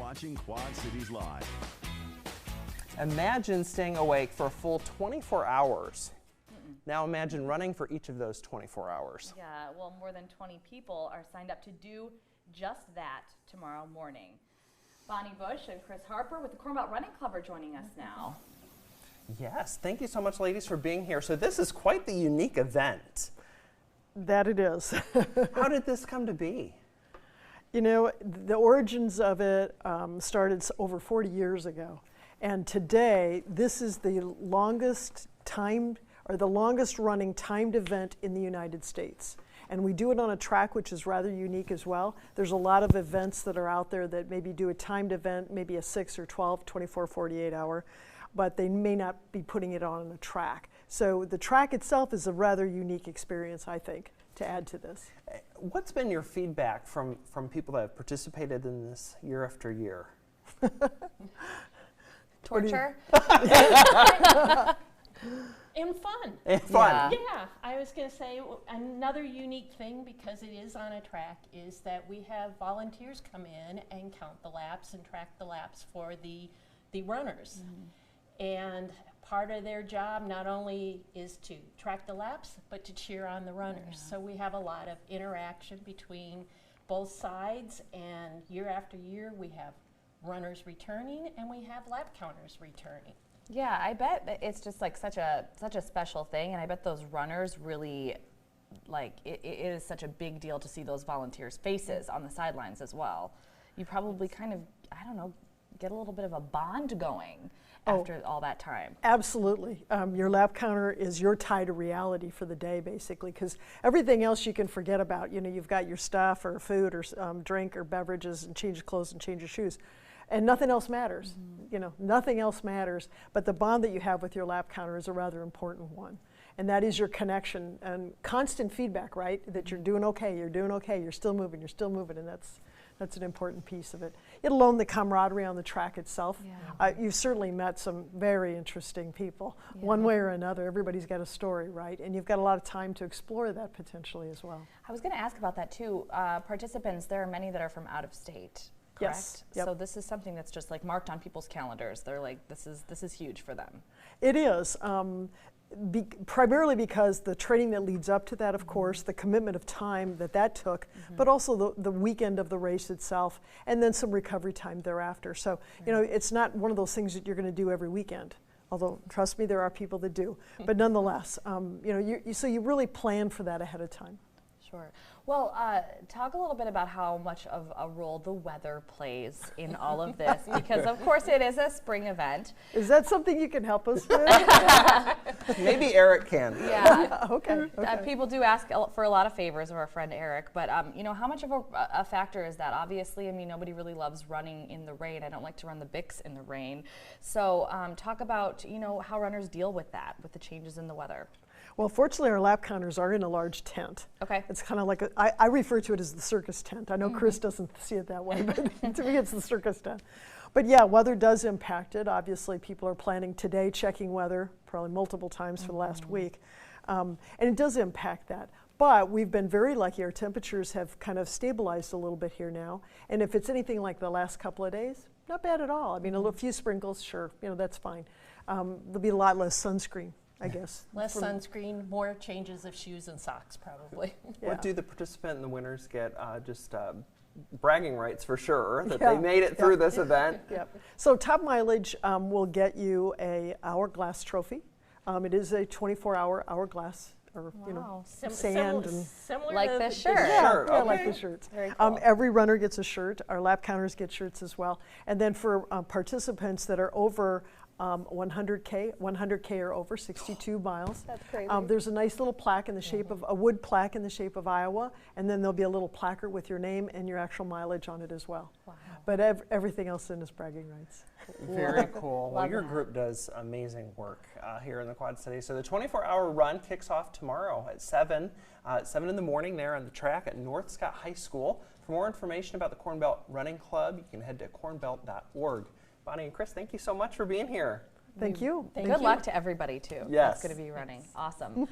watching Quad Cities Live. Imagine staying awake for a full 24 hours. Now imagine running for each of those 24 hours. Yeah, well, more than 20 people are signed up to do just that tomorrow morning. Bonnie Bush and Chris Harper with the Cornbelt Running Club are joining us now. Yes, thank you so much, ladies, for being here. So this is quite the unique event. That it is. How did this come to be? You know, the origins of it started over 40 years ago. And today, this is the longest timed, or the longest running timed event in the United States. And we do it on a track which is rather unique as well. There's a lot of events that are out there that maybe do a timed event, maybe a 6 or 12, 24, 48 hour, but they may not be putting it on a track. So the track itself is a rather unique experience, I think, to add to this. What's been your feedback from people that have participated in this year after year? Torture. And fun. And fun. Yeah, I was going to say another unique thing, because it is on a track, is that we have volunteers come in and count the laps and track the laps for the runners. And part of their job not only is to track the laps, but to cheer on the runners. So we have a lot of interaction between both sides, and year after year we have runners returning and we have lap counters returning. Yeah, I bet that it's just like such a special thing, and I bet those runners really, like, it is such a big deal to see those volunteers' faces on the sidelines as well. You probably kind of, I don't know, get a little bit of a bond going after all that time. Absolutely. Your lap counter is your tie to reality for the day, basically, because everything else you can forget about. You know, you've got your stuff or food or drink or beverages and change of clothes and change of shoes. And nothing else matters. You know, nothing else matters. But the bond that you have with your lap counter is a rather important one. And that is your connection and constant feedback, right? That you're doing okay, you're still moving, and that's an important piece of it. Let alone the camaraderie on the track itself. You've certainly met some very interesting people. One way or another, everybody's got a story, right? And you've got a lot of time to explore that potentially as well. I was going to ask about that too. Participants, there are many that are from out of state. Correct? Yes. Yep. So this is something that's just like marked on people's calendars. They're like, this is huge for them. It is. Primarily because the training that leads up to that, of course, the commitment of time that took, but also the weekend of the race itself, and then some recovery time thereafter. So, you know, it's not one of those things that you're going to do every weekend. Although, trust me, there are people that do. But nonetheless, you know, so you really plan for that ahead of time. Sure. Well, talk a little bit about how much of a role the weather plays in all of this, because of course it is a spring event. Is that something you can help us with? Maybe Eric can. Yeah. Okay. People do ask for a lot of favors of our friend Eric, but you know, how much of a factor is that? Obviously, I mean, nobody really loves running in the rain. I don't like to run the Bix in the rain. So talk about, you know, how runners deal with that, with the changes in the weather. Well, fortunately, our lap counters are in a large tent. Okay. It's kind of like, I refer to it as the circus tent. I know Chris doesn't see it that way, but to me it's the circus tent. But yeah, weather does impact it. Obviously, people are planning today, checking weather, probably multiple times for the last week. And it does impact that. But we've been very lucky. Our temperatures have kind of stabilized a little bit here now. And if it's anything like the last couple of days, not bad at all. I mean, a few sprinkles, sure, you know, that's fine. There'll be a lot less sunscreen, I guess. Less sunscreen, more changes of shoes and socks, probably. What do the participant and the winners get? Just bragging rights for sure that they made it through this event. So top mileage will get you a hourglass trophy. It is a 24-hour hourglass, or you know, sand and similar like to this shirt. Yeah, like the shirts. Very cool. Every runner gets a shirt. Our lap counters get shirts as well. And then for participants that are over 100K or over, 62 miles. That's crazy. There's a nice little plaque in the shape of, a wood plaque in the shape of Iowa, and then there'll be a little placard with your name and your actual mileage on it as well. Wow. But everything else in is bragging rights. Very cool. Well, Love your that. group does amazing work here in the Quad Cities. So the 24-hour run kicks off tomorrow at 7 in the morning there on the track at North Scott High School. For more information about the Cornbelt Running Club, you can head to cornbelt.org. Bonnie and Chris, thank you so much for being here. Thank you. Good luck to everybody too. Yes. That's going to be running. Awesome.